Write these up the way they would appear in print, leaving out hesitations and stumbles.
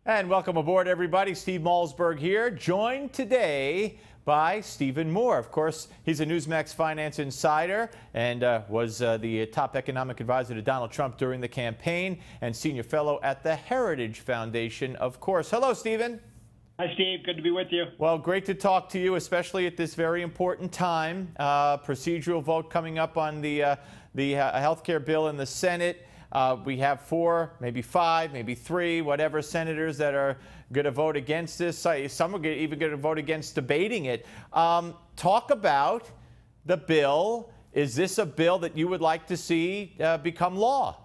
And welcome aboard, everybody. Steve Malzberg here, joined today by Stephen Moore. Of course, he's a Newsmax finance insider and was the top economic advisor to Donald Trump during the campaign and senior fellow at the Heritage Foundation, of course. Hello, Stephen. Hi, Steve. Good to be with you. Well, great to talk to you, especially at this very important time. Procedural vote coming up on the health care bill in the Senate. We have 4, maybe 5, maybe 3, whatever senators that are going to vote against this. Some are even going to vote against debating it. Talk about the bill. Is this a bill that you would like to see become law?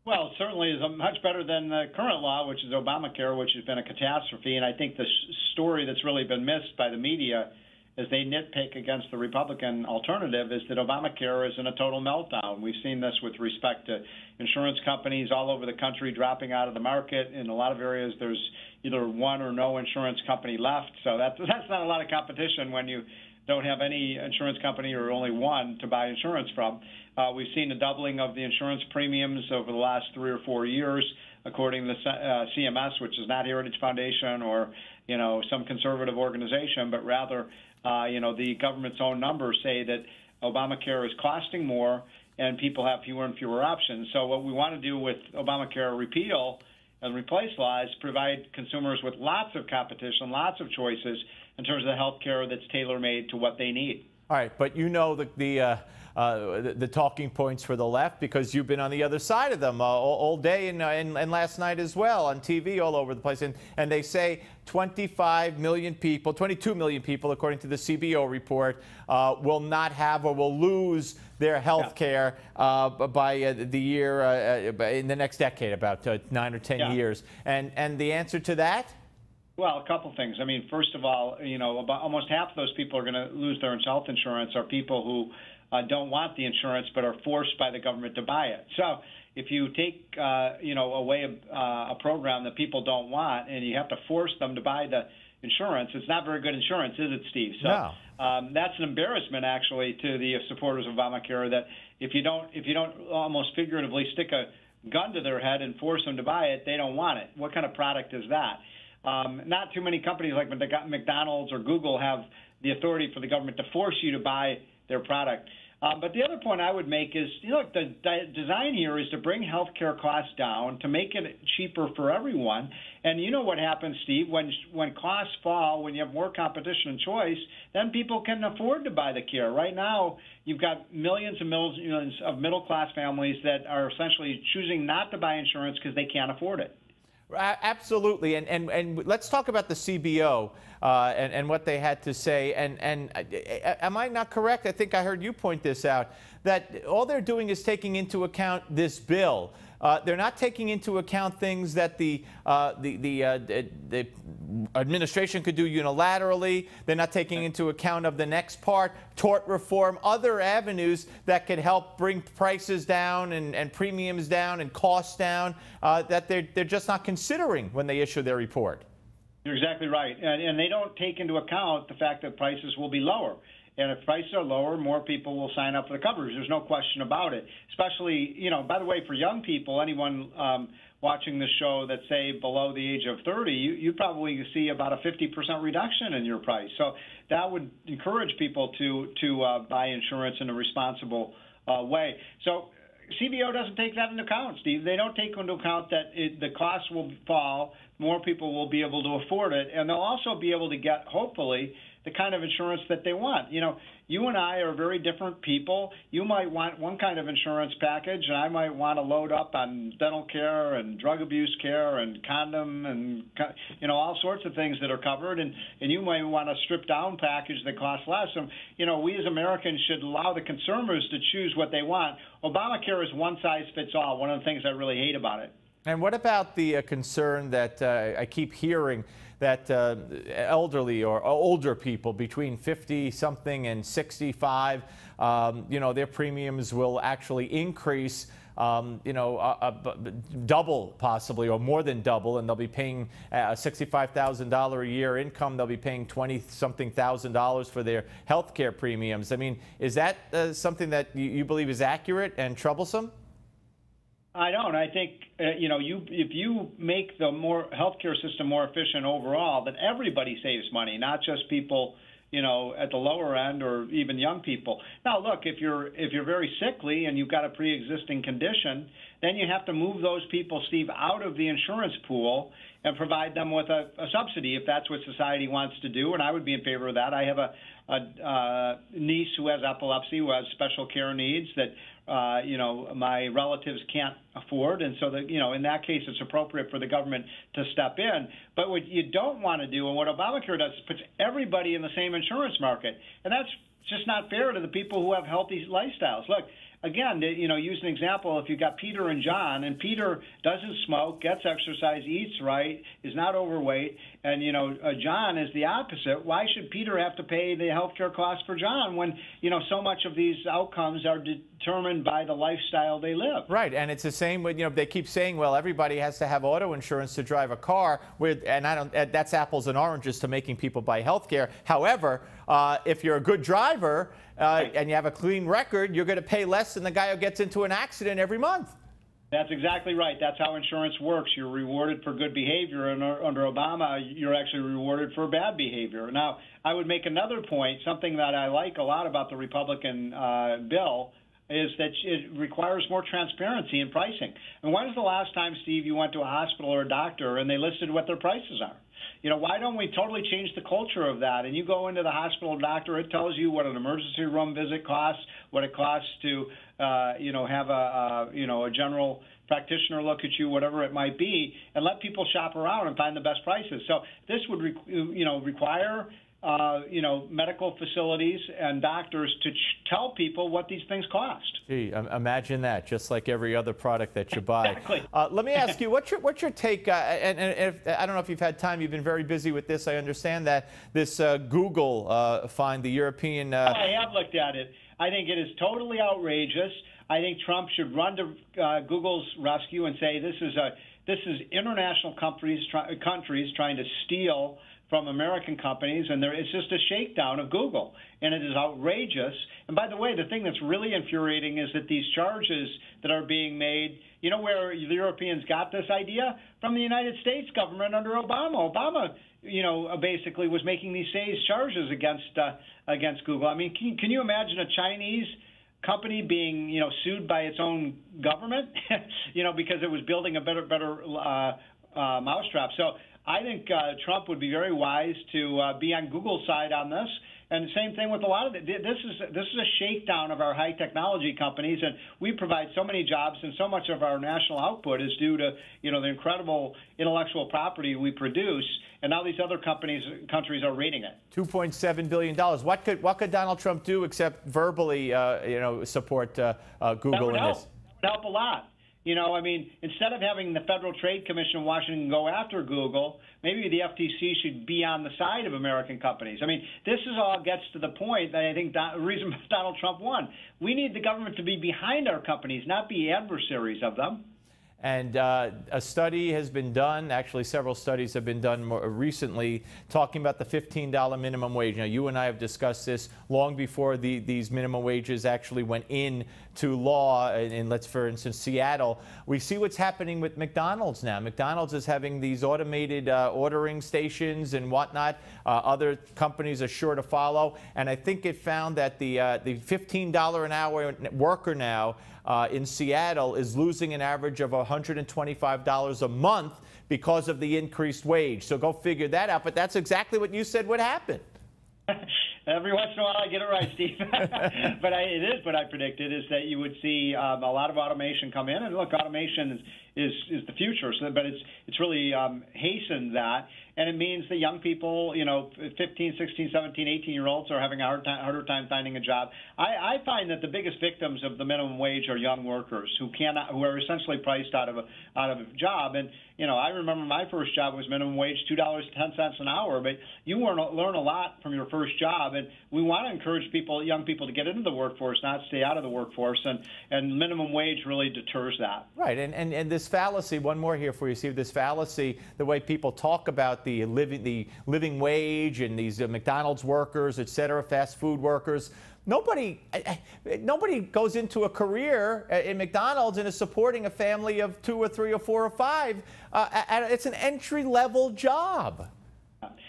Well, it certainly is much better than the current law, which is Obamacare, which has been a catastrophe. And I think the story that's really been missed by the media as they nitpick against the Republican alternative is that Obamacare is in a total meltdown. We've seen this with respect to insurance companies all over the country dropping out of the market. In a lot of areas, there's either one or no insurance company left. So that's not a lot of competition when you don't have any insurance company or only one to buy insurance from. We've seen a doubling of the insurance premiums over the last 3 or 4 years, according to CMS, which is not Heritage Foundation or some conservative organization, but rather the government's own numbers say that Obamacare is costing more and people have fewer and fewer options. So what we want to do with Obamacare repeal and replace law is provide consumers with lots of competition, lots of choices in terms of the health care that's tailor-made to what they need. All right, but you know the talking points for the left because you've been on the other side of them all day and last night as well on TV all over the place. And they say 25 million people, 22 million people, according to the CBO report, will not have or will lose their health care by the year in the next decade, about 9 or 10 years. And the answer to that? Well, a couple things. I mean, first of all, about almost half of those people are going to lose their health insurance are people who don't want the insurance but are forced by the government to buy it. So if you take, away a program that people don't want and you have to force them to buy the insurance, it's not very good insurance, is it, Steve? So no. That's an embarrassment, actually, to the supporters of Obamacare that if you don't almost figuratively stick a gun to their head and force them to buy it, they don't want it. What kind of product is that? Not too many companies like McDonald's or Google have the authority for the government to force you to buy their product. But the other point I would make is, the design here is to bring health care costs down, to make it cheaper for everyone. And you know what happens, Steve, when costs fall, when you have more competition and choice, then people can afford to buy the care. Right now, you've got millions and millions of middle-class families that are essentially choosing not to buy insurance because they can't afford it. Absolutely, and let's talk about the CBO and what they had to say. And am I not correct? I think I heard you point this out, that all they're doing is taking into account this bill. They're not taking into account things that the administration could do unilaterally. They're not taking into account of the next part, tort reform, other avenues that could help bring prices down and premiums down and costs down that they're just not considering when they issue their report. You're exactly right. And they don't take into account the fact that prices will be lower. And if prices are lower, more people will sign up for the coverage. There's no question about it. Especially, by the way, for young people, anyone watching this show that's, say, below the age of 30, you probably see about a 50% reduction in your price. So that would encourage people to buy insurance in a responsible way. So CBO doesn't take that into account, Steve. They don't take into account that the costs will fall, more people will be able to afford it, and they'll also be able to get, hopefully, the kind of insurance that they want. You and I are very different people. You might want one kind of insurance package, and I might want to load up on dental care and drug abuse care and condom and, all sorts of things that are covered. And you might want a stripped-down package that costs less. And, we as Americans should allow the consumers to choose what they want. Obamacare is one size fits all, one of the things I really hate about it. And what about the concern that I keep hearing that elderly or older people between 50-something and 65, their premiums will actually increase, double possibly or more than double, and they'll be paying a $65,000 a year income. They'll be paying $20-something thousand for their health care premiums. I mean, is that something that you believe is accurate and troublesome? I don't. I think if you make the healthcare system more efficient overall, then everybody saves money, not just people at the lower end or even young people. Now, look, if you're very sickly and you've got a pre-existing condition, then you have to move those people, Steve, out of the insurance pool and provide them with a subsidy if that's what society wants to do. And I would be in favor of that. I have a niece who has epilepsy, who has special care needs that my relatives can't afford, and so in that case, it's appropriate for the government to step in. But what you don't want to do, and what Obamacare does, is puts everybody in the same insurance market, and that's just not fair to the people who have healthy lifestyles. Look. Again, use an example. If you've got Peter and John, and Peter doesn't smoke, gets exercise, eats right, is not overweight, and John is the opposite. Why should Peter have to pay the health care costs for John when so much of these outcomes are determined by the lifestyle they live? Right, and it's the same with they keep saying, well, everybody has to have auto insurance to drive a car. That's apples and oranges to making people buy health care. However, if you're a good driver and you have a clean record, you're going to pay less than the guy who gets into an accident every month. That's exactly right. That's how insurance works. You're rewarded for good behavior, and under Obama, you're actually rewarded for bad behavior. Now, I would make another point, something that I like a lot about the Republican bill, is that it requires more transparency in pricing. And when was the last time, Steve, you went to a hospital or a doctor and they listed what their prices are? Why don't we totally change the culture of that? And you go into the hospital or doctor, it tells you what an emergency room visit costs, what it costs to, have a general practitioner look at you, whatever it might be, and let people shop around and find the best prices. So this would, require medical facilities and doctors to tell people what these things cost. Gee, imagine that, just like every other product that you buy. Exactly. Let me ask you, what's your take, and I don't know if you've had time, you've been very busy with this, I understand that, this Google find, the European... I have looked at it. I think it is totally outrageous. I think Trump should run to Google's rescue and say this is international countries trying to steal from American companies, and it's just a shakedown of Google, and it is outrageous. And by the way, the thing that's really infuriating is that these charges that are being made, where the Europeans got this idea? From the United States government under Obama. Obama, basically was making these same charges against Google. I mean, can you imagine a Chinese company being, sued by its own government, because it was building a better mousetrap? So I think Trump would be very wise to be on Google's side on this. And the same thing with a lot of it. This is a shakedown of our high technology companies, and we provide so many jobs, and so much of our national output is due to the incredible intellectual property we produce. And now these other countries are raiding it. $2.7 billion. What could Donald Trump do except verbally, support Google in this? That would help a lot. Instead of having the Federal Trade Commission in Washington go after Google, maybe the FTC should be on the side of American companies. This all gets to the point that I think the reason Donald Trump won. We need the government to be behind our companies, not be adversaries of them. And a study has been done, actually several studies have been done more recently, talking about the $15 minimum wage. Now, you and I have discussed this long before these minimum wages actually went into law in, for instance, Seattle. We see what's happening with McDonald's now. McDonald's is having these automated ordering stations and whatnot. Other companies are sure to follow. And I think it found that the $15 an hour worker now in Seattle is losing an average of $125 a month because of the increased wage. So go figure that out. But that's exactly what you said would happen. Every once in a while I get it right, Steve. But it is what I predicted, is that you would see a lot of automation come in. And look, automation is the future, but it's really hastened that. And it means that young people, 15, 16, 17, 18-year-olds are having a harder time finding a job. I find that the biggest victims of the minimum wage are young workers who are essentially priced out of a job. And I remember my first job was minimum wage, $2.10 an hour. But you learn a lot from your first job, and we want to encourage young people, to get into the workforce, not stay out of the workforce. And minimum wage really deters that. Right. And this fallacy, one more here for you, Steve. This fallacy, the way people talk about the living wage and these McDonald's workers, et cetera, fast food workers. nobody goes into a career in McDonald's and is supporting a family of 2 or 3 or 4 or 5. It's an entry-level job.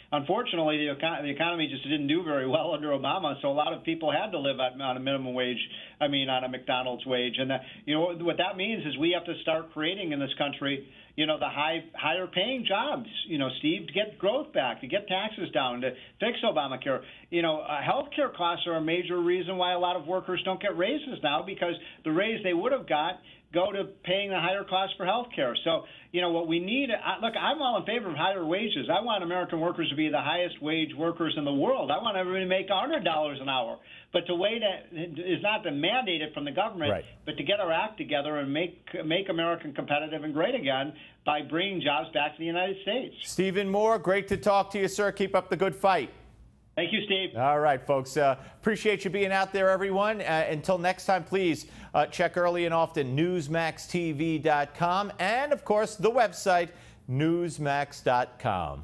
Unfortunately, the economy just didn't do very well under Obama, so a lot of people had to live on a minimum wage. I mean, on a McDonald's wage, and what that means is we have to start creating in this country, the higher-paying jobs. Steve, to get growth back, to get taxes down, to fix Obamacare. Healthcare costs are a major reason why a lot of workers don't get raises now, because the raise they would have got go to paying the higher cost for health care. So, what we need, look, I'm all in favor of higher wages. I want American workers to be the highest wage workers in the world. I want everybody to make $100 an hour. But the way that is not to mandate it from the government, right, but to get our act together and make America competitive and great again by bringing jobs back to the United States. Stephen Moore, great to talk to you, sir. Keep up the good fight. Thank you, Steve. All right, folks. Appreciate you being out there, everyone. Until next time, please check early and often newsmaxtv.com and, of course, the website newsmax.com.